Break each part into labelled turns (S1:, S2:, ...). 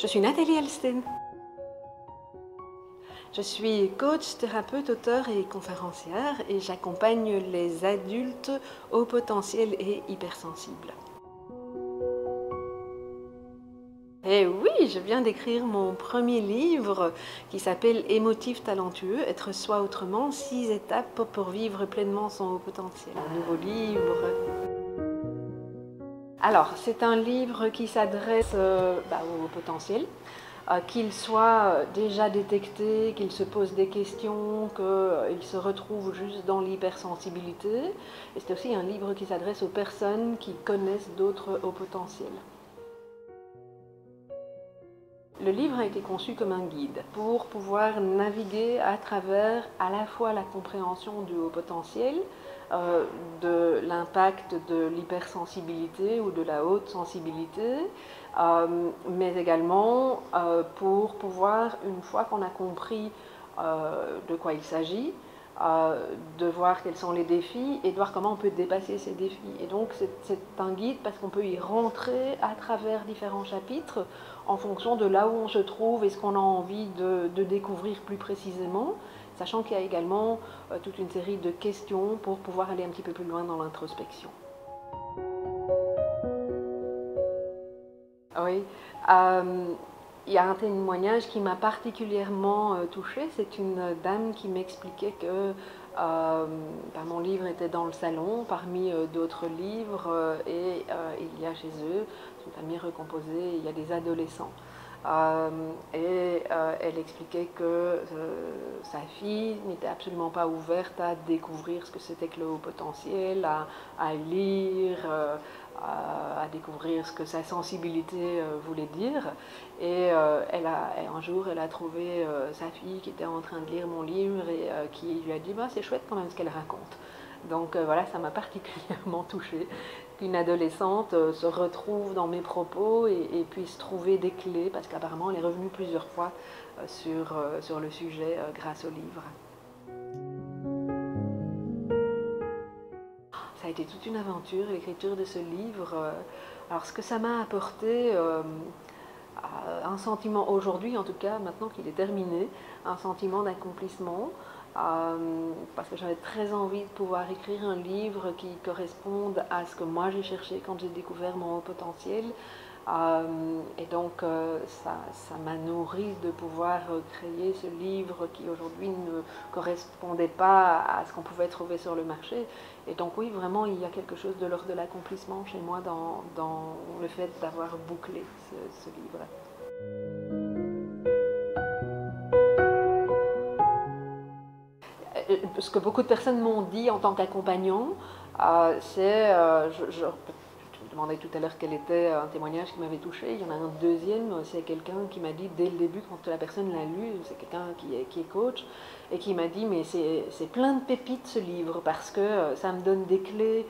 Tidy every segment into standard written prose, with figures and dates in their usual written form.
S1: Je suis Nathalie Elsten. Je suis coach, thérapeute, auteure et conférencière et j'accompagne les adultes haut potentiel et hypersensibles. Et oui, je viens d'écrire mon premier livre qui s'appelle Émotif talentueux, être soi autrement, 6 étapes pour vivre pleinement son haut potentiel. Un nouveau livre. Alors, c'est un livre qui s'adresse au haut potentiel, qu'il soit déjà détecté, qu'il se pose des questions, qu'il se retrouve juste dans l'hypersensibilité. Et c'est aussi un livre qui s'adresse aux personnes qui connaissent d'autres hauts potentiels. Le livre a été conçu comme un guide pour pouvoir naviguer à travers à la fois la compréhension du haut potentiel, de l'impact de l'hypersensibilité ou de la haute sensibilité, mais également pour pouvoir, une fois qu'on a compris de quoi il s'agit, de voir quels sont les défis et de voir comment on peut dépasser ces défis. Et donc c'est un guide parce qu'on peut y rentrer à travers différents chapitres en fonction de là où on se trouve et ce qu'on a envie de découvrir plus précisément, sachant qu'il y a également toute une série de questions pour pouvoir aller un petit peu plus loin dans l'introspection. Oui. Il y a un témoignage qui m'a particulièrement touchée. C'est une dame qui m'expliquait que mon livre était dans le salon parmi d'autres livres et il y a chez eux, c'est une famille recomposée, il y a des adolescents. Elle expliquait que sa fille n'était absolument pas ouverte à découvrir ce que c'était que le haut potentiel, à lire, à découvrir ce que sa sensibilité voulait dire. Et un jour, elle a trouvé sa fille qui était en train de lire mon livre et qui lui a dit c'est chouette quand même ce qu'elle raconte. Donc voilà, ça m'a particulièrement touchée qu'une adolescente se retrouve dans mes propos et puisse trouver des clés, parce qu'apparemment elle est revenue plusieurs fois sur le sujet grâce au livre. Ça a été toute une aventure, l'écriture de ce livre. Alors ce que ça m'a apporté, un sentiment aujourd'hui, en tout cas maintenant qu'il est terminé, un sentiment d'accomplissement, parce que j'avais très envie de pouvoir écrire un livre qui corresponde à ce que moi j'ai cherché quand j'ai découvert mon haut potentiel. Et donc ça m'a nourri de pouvoir créer ce livre qui aujourd'hui ne correspondait pas à ce qu'on pouvait trouver sur le marché. Et donc oui, vraiment il y a quelque chose de l'ordre de l'accomplissement chez moi dans le fait d'avoir bouclé ce livre. Ce que beaucoup de personnes m'ont dit en tant qu'accompagnant, c'est, je me demandais tout à l'heure quel était un témoignage qui m'avait touché. Il y en a un deuxième, c'est quelqu'un qui m'a dit dès le début, quand la personne l'a lu, c'est quelqu'un qui est coach, et qui m'a dit mais c'est plein de pépites ce livre, parce que ça me donne des clés,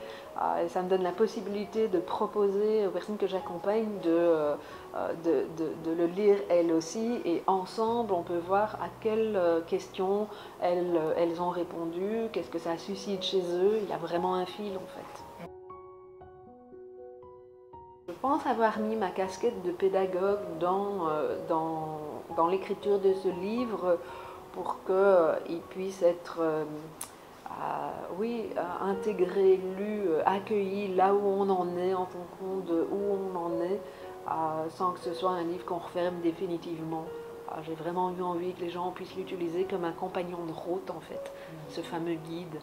S1: ça me donne la possibilité de proposer aux personnes que j'accompagne de le lire elles aussi, et ensemble on peut voir à quelles questions elles ont répondu, qu'est-ce que ça suscite chez eux. Il y a vraiment un fil en fait. Je pense avoir mis ma casquette de pédagogue dans l'écriture de ce livre pour qu'il puisse être intégré, lu, accueilli là où on en est, en fonction de où on en est, sans que ce soit un livre qu'on referme définitivement. J'ai vraiment eu envie que les gens puissent l'utiliser comme un compagnon de route en fait, ce fameux guide.